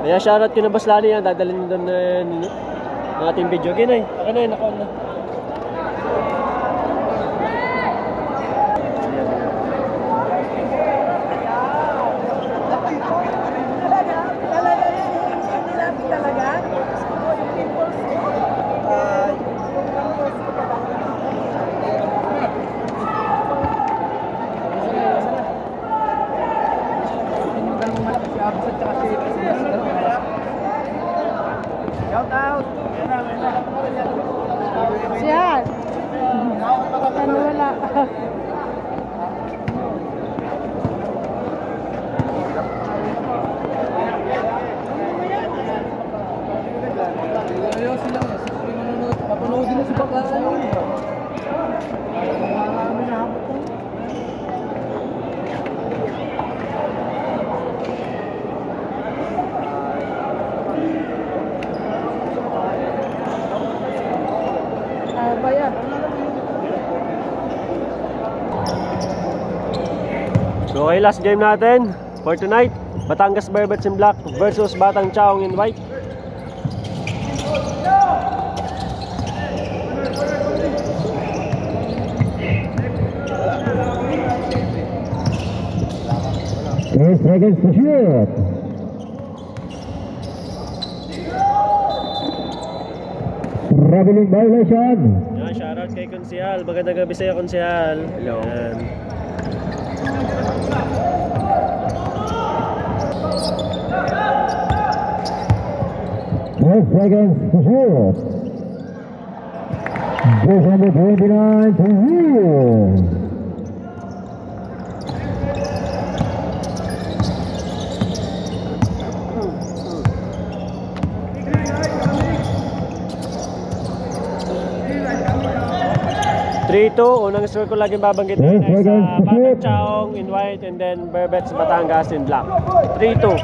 Kaya shoutout ko na Boss Lani yan, dadalhin doon ng ating video. Ginay, akin na yun, ako na. Shout out! Siyan! Ano wala? Ayaw sila. Papanoodin na si Bakasan. So okay, last game natin for tonight, Batangas Berbets in black versus Batang Chaong in white. First seconds to shoot. Traveling violation. Yan, shoutout kay Konsyal. Magandang gabi sa'yo, Konsyal. Hello. Yan. First seconds to shoot. Goes number 29 to you. 3-2, unang score ko laging babanggit sa Batang Chaong in white and then Berbets Batangas in black. 3-2.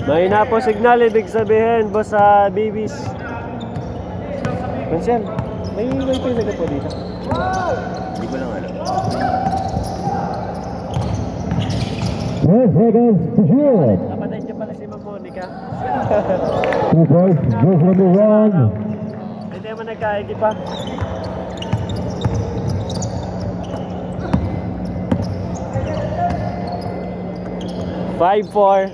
Mahina po signal, ibig sabihin boss sa BBs. Konsyal, may wifi na po dito. Hindi ko lang alam. 10 seconds to shoot. Kapatay niya pala si Ma'am Monica. 2 points, goes number 1. Hindi naman nagkaigi pa. Five, 4.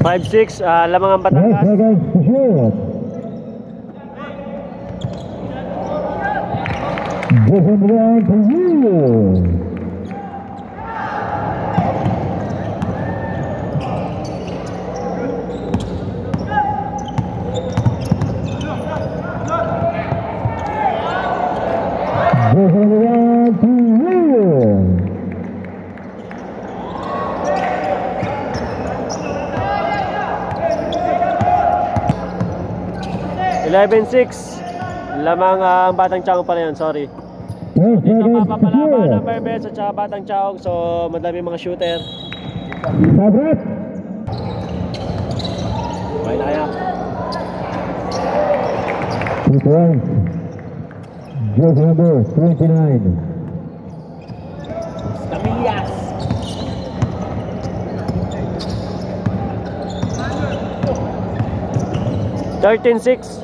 Five, 6, lamang ang Batangas. 10 seconds to shoot. Goes number 1 to you. Goes number 1 to you. 11-6. Lamang ang Batang Chaong pala yun, sorry. Dito mapapalaban ng Berbets at saka Batang Chaong, so madami mga shooter. Sabret. Okay na kaya. 2 points. Goes number 29. Camillas. 13-6.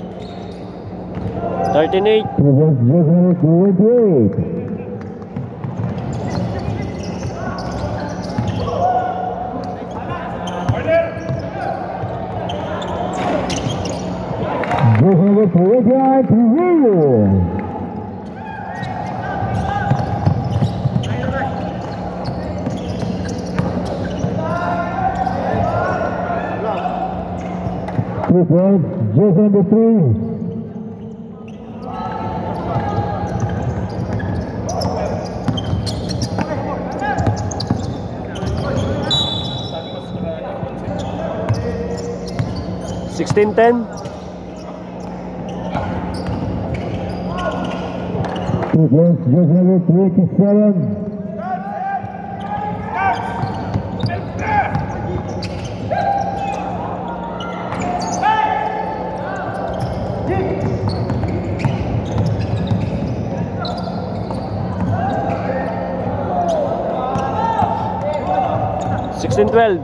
13-8. Goes number 28. Goes number 28 to you. 2 points, jersey number 3. $16-10. 2 points, jersey number 27. $16-12.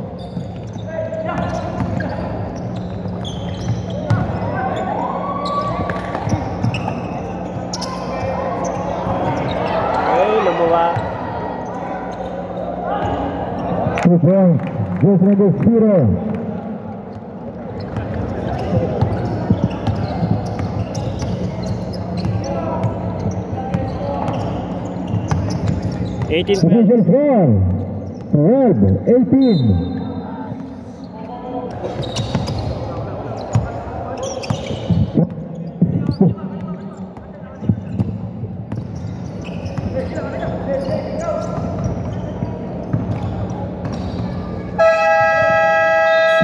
Lumuwa. 2 points, jersey number 0. Division 4, red, 18.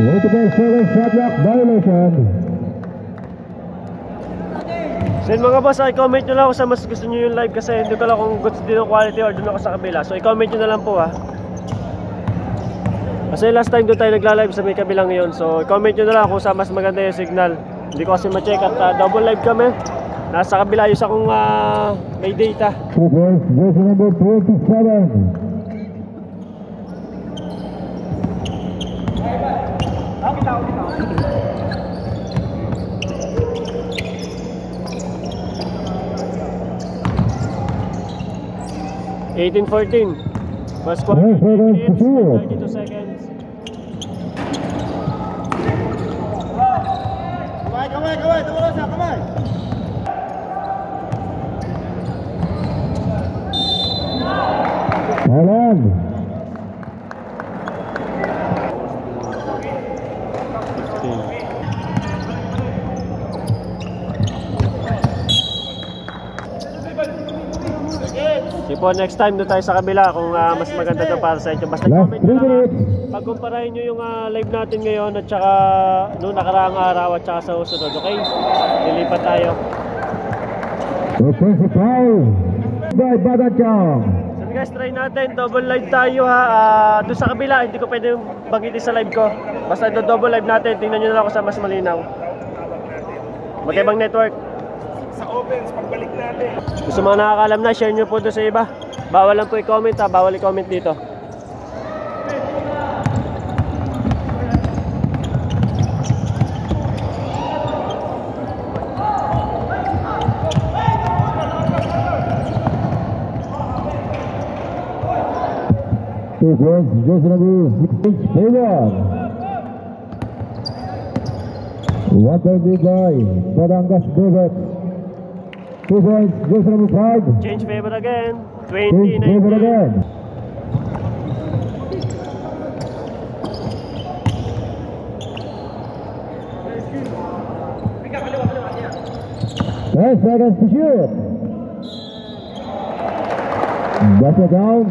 Multiple shot block violation. So yun mga boss, i-comment nyo lang kung saan mas gusto nyo yung live kasi hindi ko lang kung gusto din yung quality or doon ako sa kabila. So i-comment nyo na lang po ha. Kasi last time doon tayo nagla-live sa may kabila ngayon. So i-comment nyo na lang kung saan mas maganda yung signal. Hindi ko kasi ma-check at double live kami. Nasa kabila yung isa kong may data. 2 points, jersey number 27. $18-14. First quarter, 32 seconds. Kamay, tumulong sa kamay. Alan. Sige po, next time doon tayo sa kabila kung mas maganda doon para sa inyo. Basta comment nyo lang pag-comparahin nyo yung live natin ngayon at saka noong nakaraang araw at saka sa susunod. Okay? Lilipat tayo. Principal by Badachang. So guys, try natin. Double live tayo ha. Doon sa kabila, hindi ko pwede banggitin sa live ko. Basta ito double live natin. Tingnan nyo na lang kung saan mas malinaw. Magkaibang network. Sa opens, pagbalik natin. Gusto mga nakakalam na, share nyo po doon sa iba. Bawal lang po i-comment ha, bawal i-comment dito. Two points, jersey number 16, favor. 130 by Batangas Bebek. 2 points, jersey number 5. Change favor again. Change favor 20-19. again. Ten seconds to shoot. That's it down.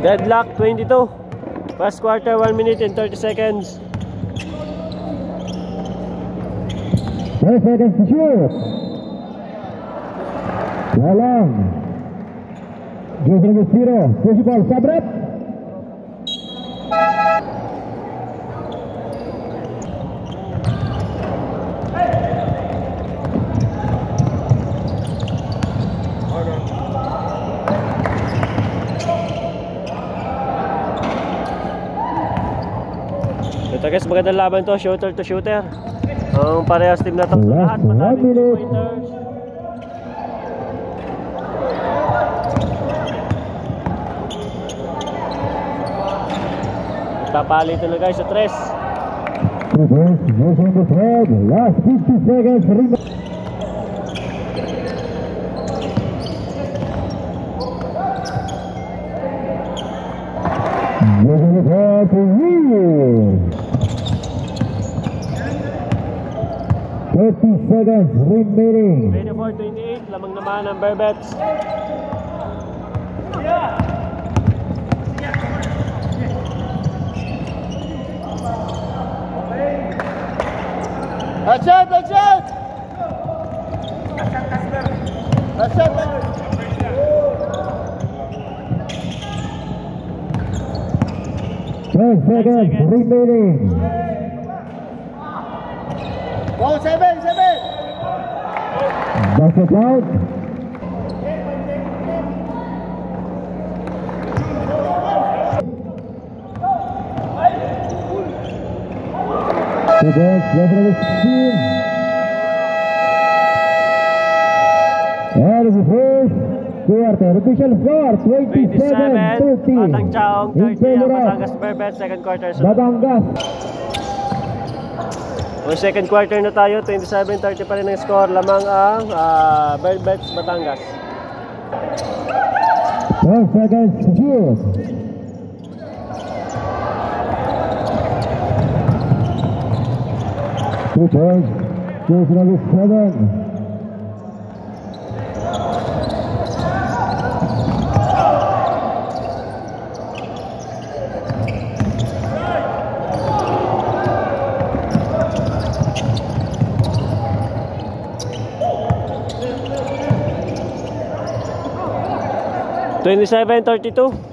Deadlock 22. First quarter 1 minute and 30 seconds. 10 seconds to shoot. Dalang. Jersey number 0. Principal Sabret. Ito guys, magandang laban to, shooter to shooter. Ang parehas team na to, lahat maraming 2-pointers. Papalito na guys sa 3. 2 points, goes on the thread. Last 50 seconds. Goes on the thread to Will. 30 seconds remaining. 24-28, lamang naman ang Berbets. That's it, that's it! That's it, that's it! 10 seconds remaining. Go, 7, 7! Basket out. The ball, level of 16. And the first quarter, official score, 27, Batang Chaong, 30 in ang favor of Batangas Berbets, second quarter. Batangas. Ang second quarter na tayo, 27-30 pa rin ang score, lamang ang Berbets Batangas. 10 seconds to shoot. Two points, goes number 7. (27-32).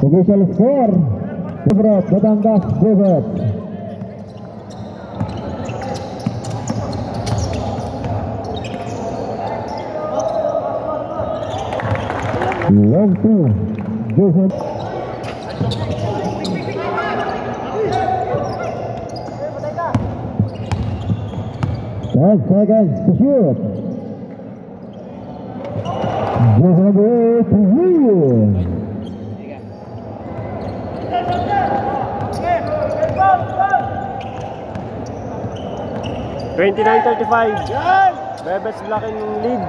Official score, Batangas Berbets. Long two, Joseph. Ten seconds to shoot. Joseph to Will. 29-35. Berbets blocking lead.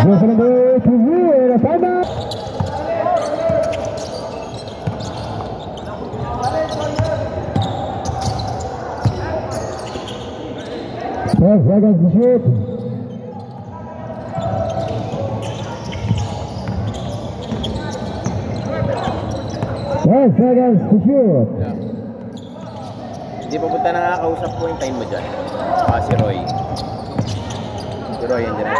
Goes number to Will. A timeout. Twelve seconds to shoot. Ten seconds to shoot. Hindi pa punta nakakausap ko yung time mo dyan. Si Roy. Si Roy yan dyan.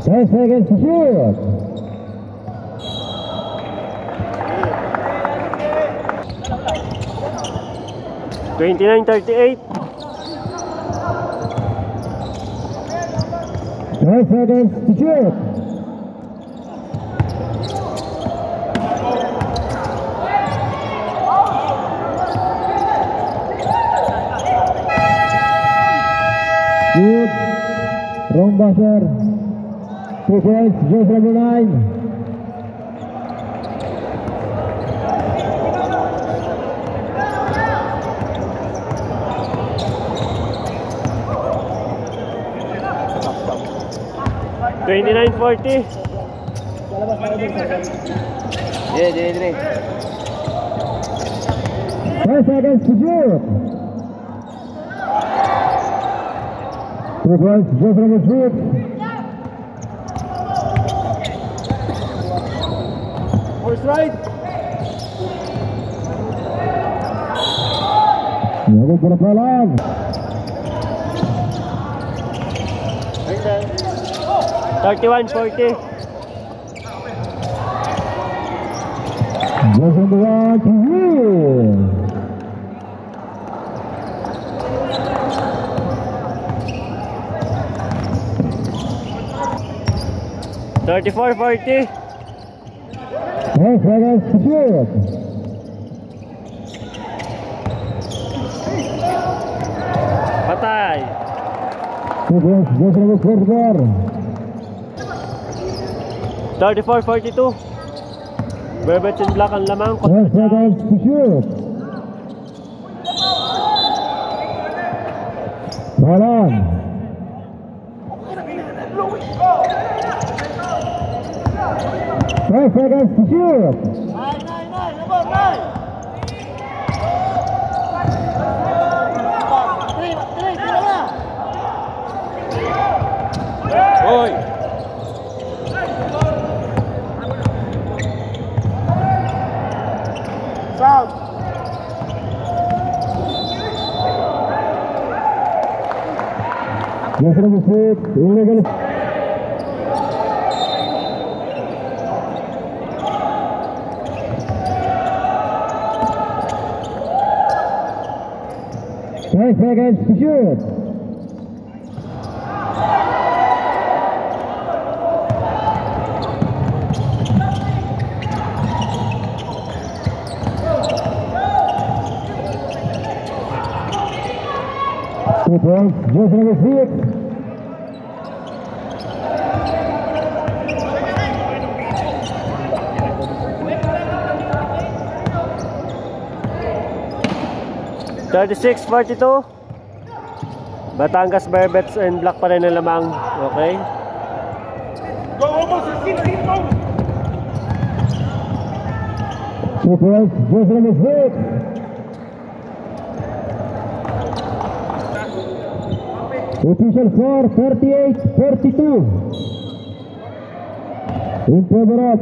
Ten seconds to shoot. (29-38). 10 seconds to shoot. Shoot. Wrong buzzer. 2 points, Joseph number 9. (29-40). Dire. 5 seconds to shoot. 2 points, Joseph number 6. First right! Lago berapa lang? Okay. 31-40. Goes on the one to Will. 34-40. 10 seconds to shoot. Patay. 2 points goes to the fourth quarter. 34-42. Berbets in black ang lamang. 10 seconds to shoot. Ball on. 5 seconds to shoot. 9, above 9. 3, tira na. Hoy! Sound. Yes, number 6, illegal. Five seconds to shoot. Two points, just number 6. 36-42. Batangas Berbets and black pa rin ang lamang. Okay. Two points, just number 6. Official score 38-42. In favor of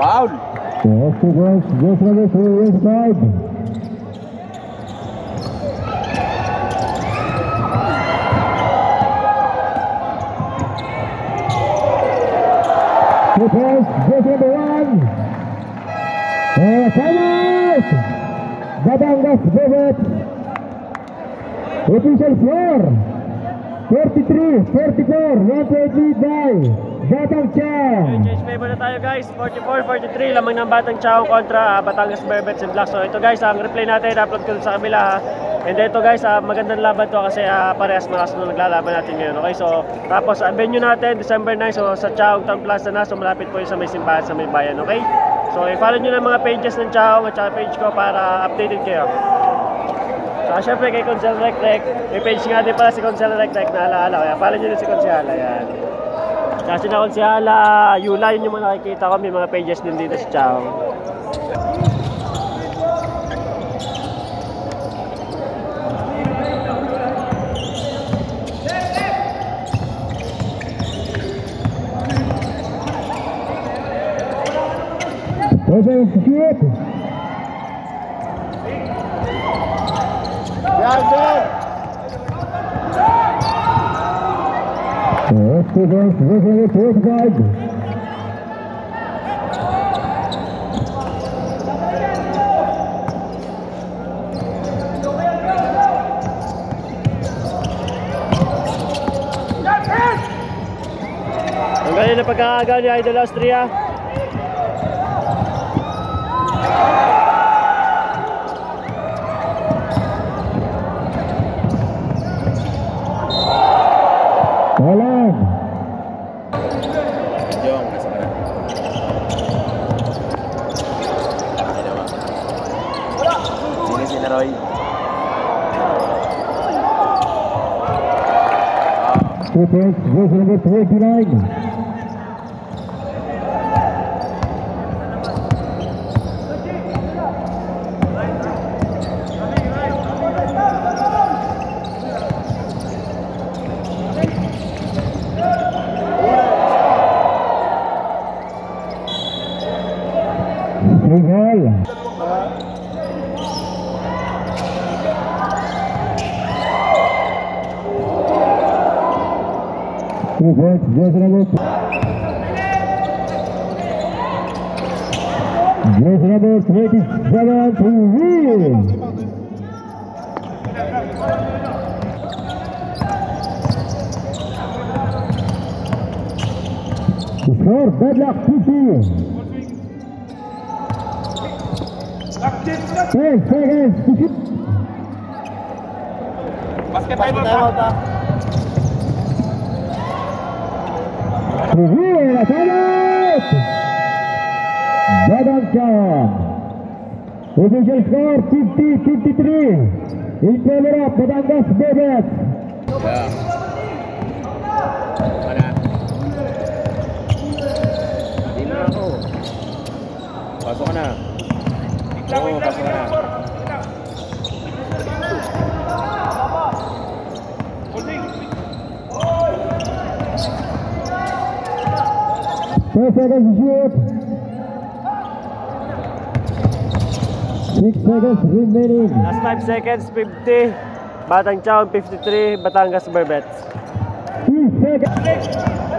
Foul! yes, two points, just number 3 inside. Two points, just number 1. Timeout! Batangas Berbets. Official score 43-44. 1-point lead by Batang Chow. Change favor na tayo guys. 44-43. Lamang ng Batang Chow kontra Batangas Berbets and black. So ito guys, ang replay natin, upload ko sa kabila. And ito guys, magandang laban to kasi parehas mga kasunod naglalaban natin ngayon. Okay, so tapos ang venue natin December 9, so sa Chow Town Plaza na. So malapit po yung sa may simbahan, sa may bayan. Okay, so i-follow nyo na mga pages ng Chow at saka page ko para updated kayo. So syempre kay Consel Rec, may page nga din pala si Consel Rec na alaala. Kaya follow nyo na si Consel. Ayan. Kasi na Consel Yula, yun yung mga nakikita ko. May mga pages din dito sa Chow. Open shoot. Yan, yan. Yes, two points, just number 45. Ang galing na pagkakaga ni Idol Austria. Walang. Jong, nasa ka na. Sino si Naroy? Two points, just number 29. Ball. Two points, just number 2. Jersey number 27 to win. The score, bad luck, 2-2. 10 seconds to shoot. Basket Time time out out. To win, a timeout. Batangas. Official score 50-53. In favor of Batangas Bebes. Yeah. Mana? Hindi na ako. Pasok ka na. Oo, pasok ka na. Four seconds to shoot. 6 seconds remaining. Last 5 seconds, 50. Batang Chow, 53. Batangas Berbets. 2 seconds.